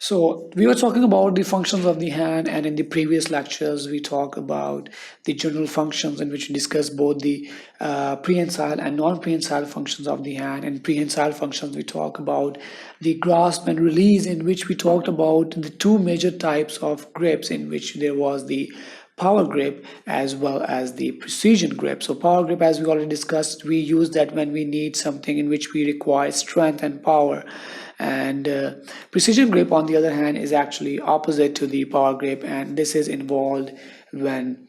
So we were talking about the functions of the hand, and in the previous lectures we talked about the general functions in which we discuss both the prehensile and non-prehensile functions of the hand. In prehensile functions, we talk about the grasp and release, in which we talked about the two major types of grips, in which there was the power grip as well as the precision grip. So power grip, as we already discussed, we use that when we need something in which we require strength and power. And precision grip, on the other hand, is actually opposite to the power grip, and this is involved when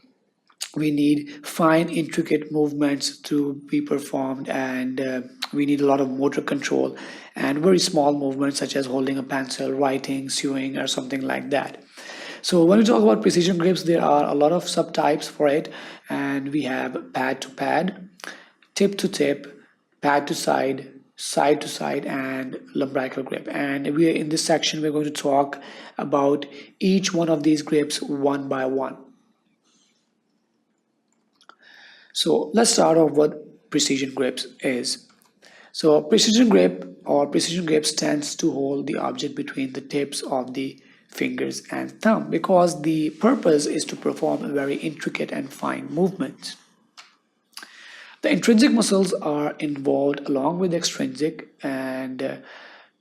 we need fine intricate movements to be performed, and we need a lot of motor control and very small movements such as holding a pencil, writing, sewing, or something like that. So when we talk about precision grips, there are a lot of subtypes for it, and we have pad to pad, tip to tip, pad to side to side, and lumbrical grip. And we are in this section, we're going to talk about each one of these grips one by one. So let's start off what precision grips is. So precision grip or precision grips tends to hold the object between the tips of the fingers and thumb, because the purpose is to perform a very intricate and fine movement. The intrinsic muscles are involved along with extrinsic, and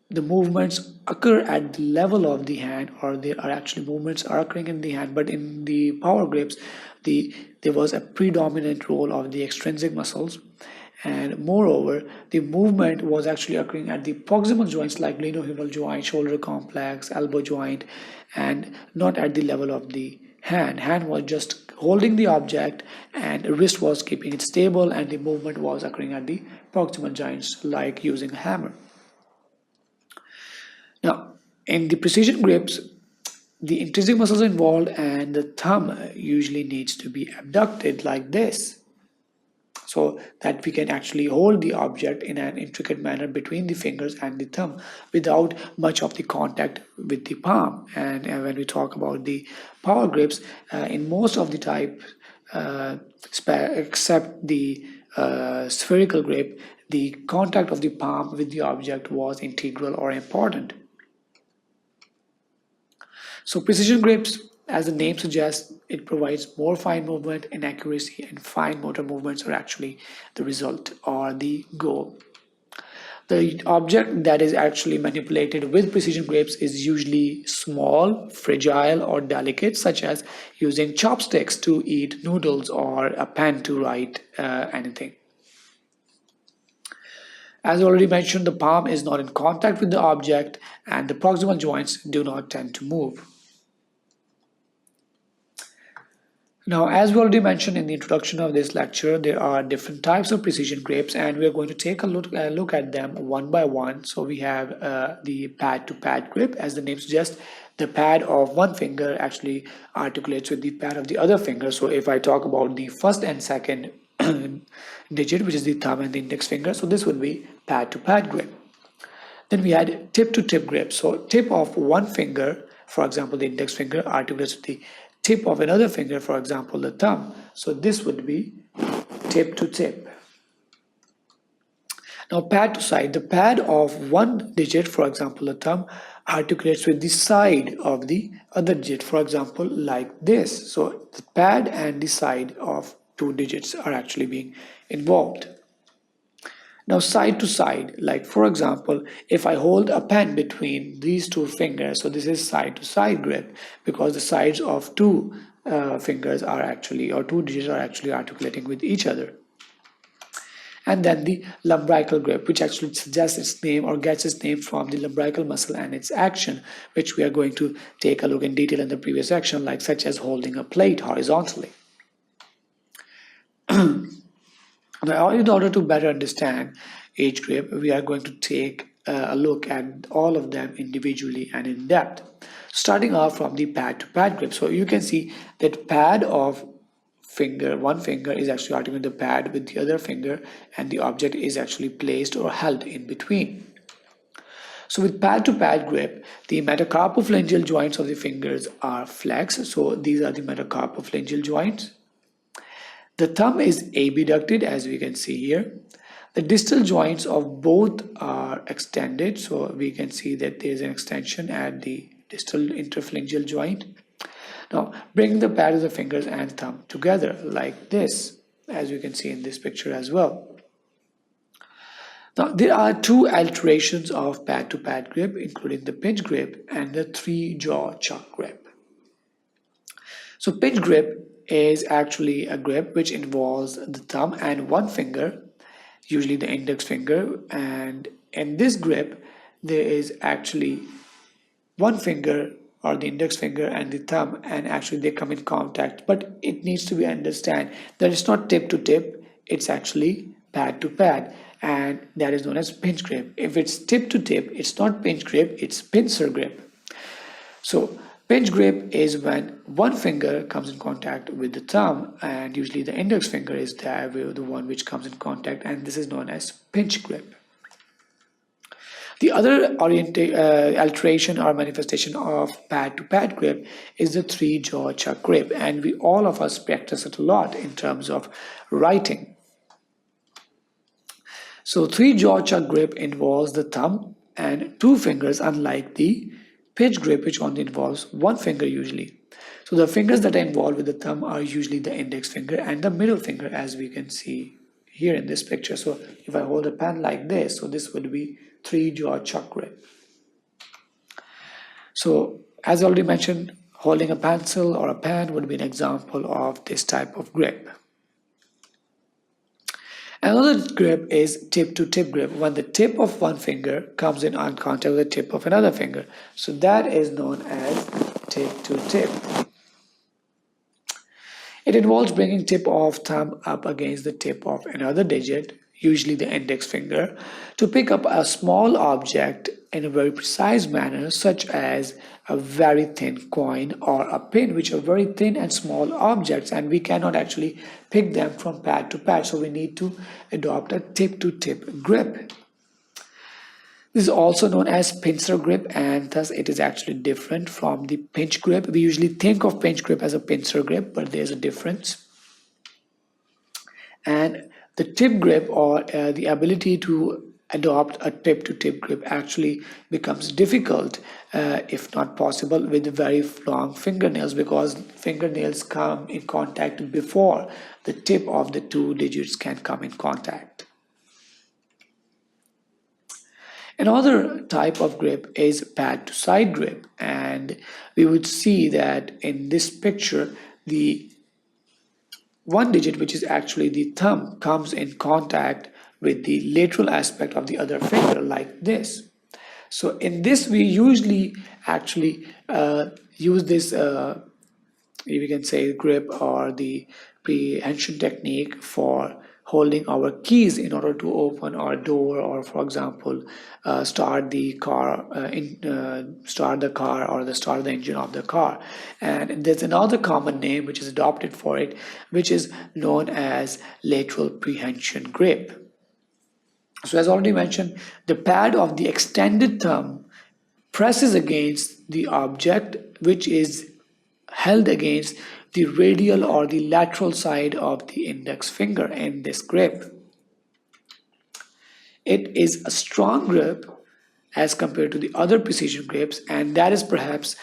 the movements occur at the level of the hand, or there are actually movements are occurring in the hand. But in the power grips, there was a predominant role of the extrinsic muscles, and moreover the movement was actually occurring at the proximal joints like glenohumeral joint, shoulder complex, elbow joint, and not at the level of the hand. Hand was just holding the object, and wrist was keeping it stable, and the movement was occurring at the proximal joints like using a hammer. Now, in the precision grips, the intrinsic muscles involved, and the thumb usually needs to be abducted like this, so that we can actually hold the object in an intricate manner between the fingers and the thumb without much of the contact with the palm. And when we talk about the power grips, in most of the type, except the spherical grip, the contact of the palm with the object was integral or important. So precision grips, as the name suggests, it provides more fine movement and accuracy, and fine motor movements are actually the result or the goal. The object that is actually manipulated with precision grips is usually small, fragile, or delicate, such as using chopsticks to eat noodles or a pen to write anything. As already mentioned, the palm is not in contact with the object, and the proximal joints do not tend to move. Now, as we already mentioned in the introduction of this lecture, there are different types of precision grips, and we are going to take a look at them one by one. So we have the pad-to-pad grip. As the name suggests, the pad of one finger actually articulates with the pad of the other finger. So if I talk about the first and second digit, which is the thumb and the index finger, so this would be pad-to-pad grip. Then we had tip-to-tip grip. So tip of one finger, for example, the index finger, articulates with the tip of another finger, for example, the thumb. So this would be tip to tip. Now pad to side, the pad of one digit, for example, the thumb, articulates with the side of the other digit, for example, like this. So the pad and the side of two digits are actually being involved. Now side to side, like for example, if I hold a pen between these two fingers, so this is side to side grip, because the sides of two fingers are actually, or two digits are actually articulating with each other. And then the lumbrical grip, which actually suggests its name or gets its name from the lumbrical muscle and its action, which we are going to take a look in detail in the previous section, like such as holding a plate horizontally. Now, in order to better understand each grip, we are going to take a look at all of them individually and in depth. Starting off from the pad-to-pad grip. So you can see that pad of one finger is actually articulating the pad with the other finger, and the object is actually placed or held in between. So with pad-to-pad grip, the metacarpophalangeal joints of the fingers are flexed. So these are the metacarpophalangeal joints. The thumb is abducted, as we can see here. The distal joints of both are extended, so we can see that there is an extension at the distal interphalangeal joint. Now bring the pad of the fingers and thumb together like this, as you can see in this picture as well. Now there are two alterations of pad-to-pad grip, including the pinch grip and the three-jaw chuck grip. So pinch grip is actually a grip which involves the thumb and one finger, usually the index finger, and in this grip there is actually one finger or the index finger and the thumb, and actually they come in contact, but it needs to be understand that it's not tip to tip, it's actually pad to pad, and that is known as pinch grip. If it's tip to tip, it's not pinch grip, it's pincer grip. So pinch grip is when one finger comes in contact with the thumb, and usually the index finger is the one which comes in contact, and this is known as pinch grip. The other alteration or manifestation of pad-to-pad grip is the three-jaw chuck grip, and we all of us practice it a lot in terms of writing. So three-jaw chuck grip involves the thumb and two fingers, unlike the pinch grip, which only involves one finger usually. So the fingers that are involved with the thumb are usually the index finger and the middle finger, as we can see here in this picture. So if I hold a pen like this, so this would be three-jaw chuck grip. So as I already mentioned, holding a pencil or a pen would be an example of this type of grip. Another grip is tip-to-tip grip, when the tip of one finger comes in contact with the tip of another finger. So that is known as tip-to-tip. It involves bringing tip of thumb up against the tip of another digit, usually the index finger, to pick up a small object in a very precise manner, such as a very thin coin or a pin, which are very thin and small objects, and we cannot actually pick them from pad to pad, so we need to adopt a tip-to-tip grip. This is also known as pincer grip, and thus it is actually different from the pinch grip. We usually think of pinch grip as a pincer grip, but there's a difference. And the tip grip, or the ability to adopt a tip-to-tip grip, actually becomes difficult, if not possible, with very long fingernails, because fingernails come in contact before the tip of the two digits can come in contact. Another type of grip is pad to side grip, and we would see that in this picture the one digit, which is actually the thumb, comes in contact with the lateral aspect of the other finger like this. So in this we usually actually use this we can say grip or the prehension technique for holding our keys in order to open our door, or for example start the car start the engine of the car. And there's another common name which is adopted for it, which is known as lateral prehension grip. So as already mentioned, the pad of the extended thumb presses against the object which is held against the radial or the lateral side of the index finger in this grip. It is a strong grip as compared to the other precision grips, and that is perhaps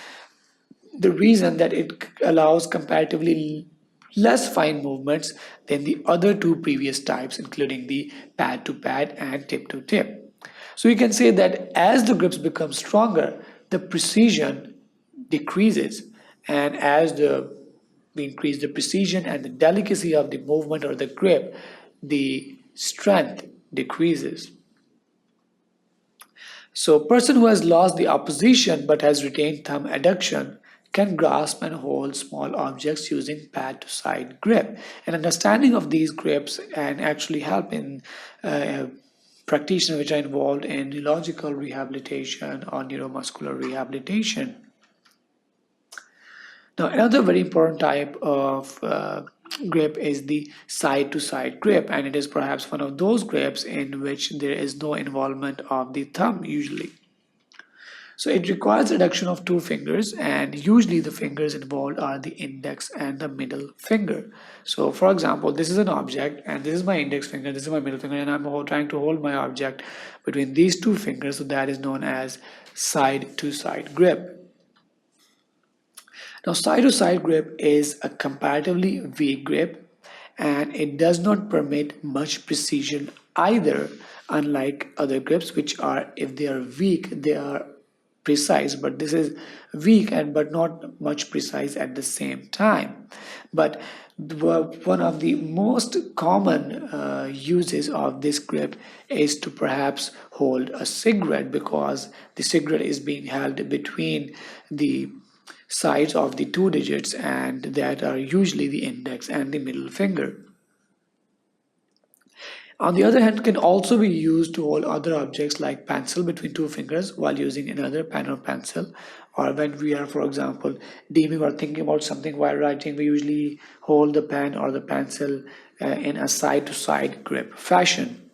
the reason that it allows comparatively less fine movements than the other two previous types, including the pad to pad and tip to tip. So you can say that as the grips become stronger, the precision decreases, and as we increase the precision and the delicacy of the movement or the grip, the strength decreases. So a person who has lost the opposition but has retained thumb adduction can grasp and hold small objects using pad to side grip. And understanding of these grips and actually help in practitioners which are involved in neurological rehabilitation or neuromuscular rehabilitation. Now, another very important type of grip is the side-to-side grip, and it is perhaps one of those grips in which there is no involvement of the thumb usually. So it requires adduction of two fingers, and usually the fingers involved are the index and the middle finger. So for example, this is an object and this is my index finger, this is my middle finger, and I'm trying to hold my object between these two fingers, so that is known as side-to-side grip. Now, side-to-side grip is a comparatively weak grip, and it does not permit much precision either, unlike other grips, which are, if they are weak, they are precise, but this is weak and but not much precise at the same time. But one of the most common uses of this grip is to perhaps hold a cigarette, because the cigarette is being held between the sides of the two digits, and that are usually the index and the middle finger. On the other hand, can also be used to hold other objects like pencil between two fingers while using another pen or pencil, or when we are, for example, deeming or thinking about something while writing, we usually hold the pen or the pencil in a side-to-side grip fashion.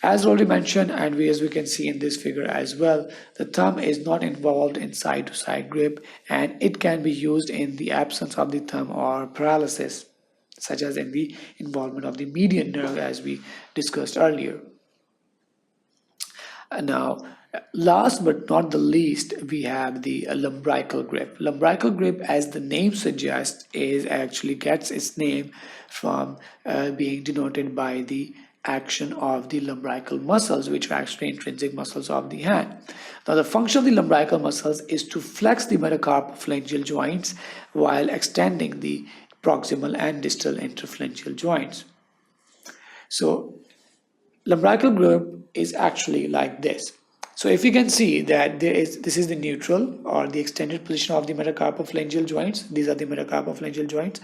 As already mentioned, and as we can see in this figure as well, the thumb is not involved in side-to-side grip, and it can be used in the absence of the thumb or paralysis, such as in the involvement of the median nerve, as we discussed earlier. Now, last but not the least, we have the lumbrical grip. Lumbrical grip, as the name suggests, is actually gets its name from being denoted by the action of the lumbrical muscles, which are actually intrinsic muscles of the hand. Now, the function of the lumbrical muscles is to flex the metacarpophalangeal joints while extending the proximal and distal interphalangeal joints. So, lumbrical grip is actually like this. So if you can see that this is the neutral or the extended position of the metacarpophalangeal joints. These are the metacarpophalangeal joints.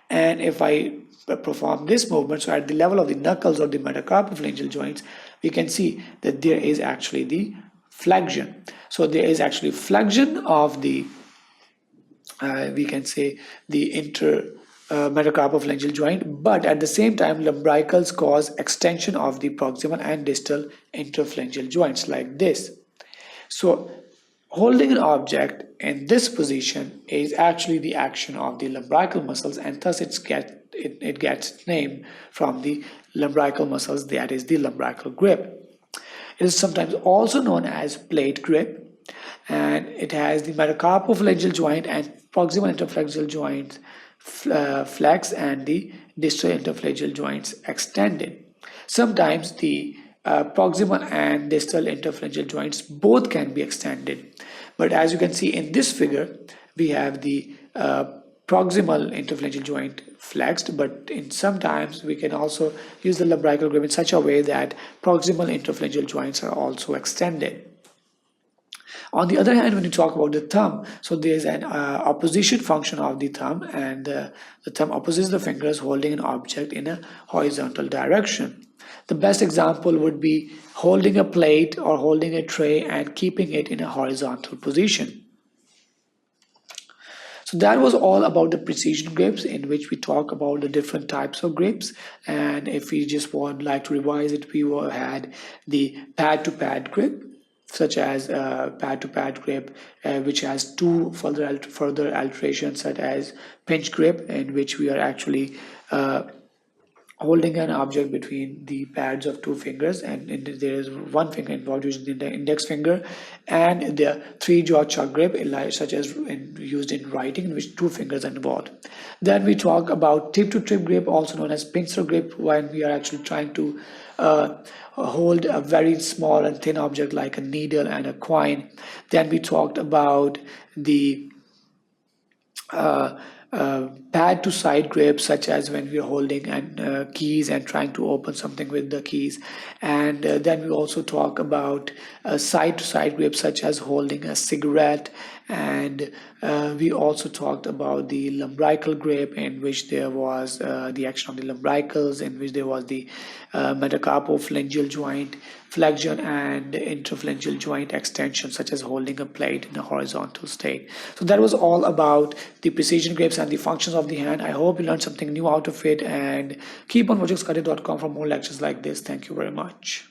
And if I perform this movement, so at the level of the knuckles of the metacarpophalangeal joints, we can see that there is actually the flexion. So there is actually flexion of the, we can say, the metacarpophalangeal joint, but at the same time lumbricals cause extension of the proximal and distal interphalangeal joints like this. So holding an object in this position is actually the action of the lumbrical muscles, and thus it gets its name from the lumbrical muscles, that is the lumbrical grip. It is sometimes also known as plate grip, and it has the metacarpophalangeal joint and proximal interphalangeal joints flex and the distal interphalangeal joints extended. Sometimes the proximal and distal interphalangeal joints both can be extended, but as you can see in this figure, we have the proximal interphalangeal joint flexed, but in sometimes we can also use the lumbrical grip in such a way that proximal interphalangeal joints are also extended. On the other hand, when you talk about the thumb, so there is an opposition function of the thumb, and the thumb opposes the fingers holding an object in a horizontal direction. The best example would be holding a plate or holding a tray and keeping it in a horizontal position. So that was all about the precision grips, in which we talk about the different types of grips. And if we just would like to revise it, we had the pad-to-pad grip, such as pad-to-pad grip, which has two further alterations, such as pinch grip, in which we are actually holding an object between the pads of two fingers, and there is one finger involved, usually the index finger, and the three-jaw chuck grip, such as used in writing, in which two fingers are involved. Then we talk about tip-to-tip grip, also known as pincer grip, when we are actually trying to hold a very small and thin object like a needle and a coin. Then we talked about the pad to side grip, such as when we're holding keys and trying to open something with the keys. And then we also talk about side to side grip, such as holding a cigarette. And we also talked about the lumbrical grip, in which there was the action of the lumbricals, in which there was the metacarpophalangeal joint flexion and interphalangeal joint extension, such as holding a plate in a horizontal state. So that was all about the precision grips and the functions of the hand. I hope you learned something new out of it, and keep on watching sqadia.com for more lectures like this. Thank you very much.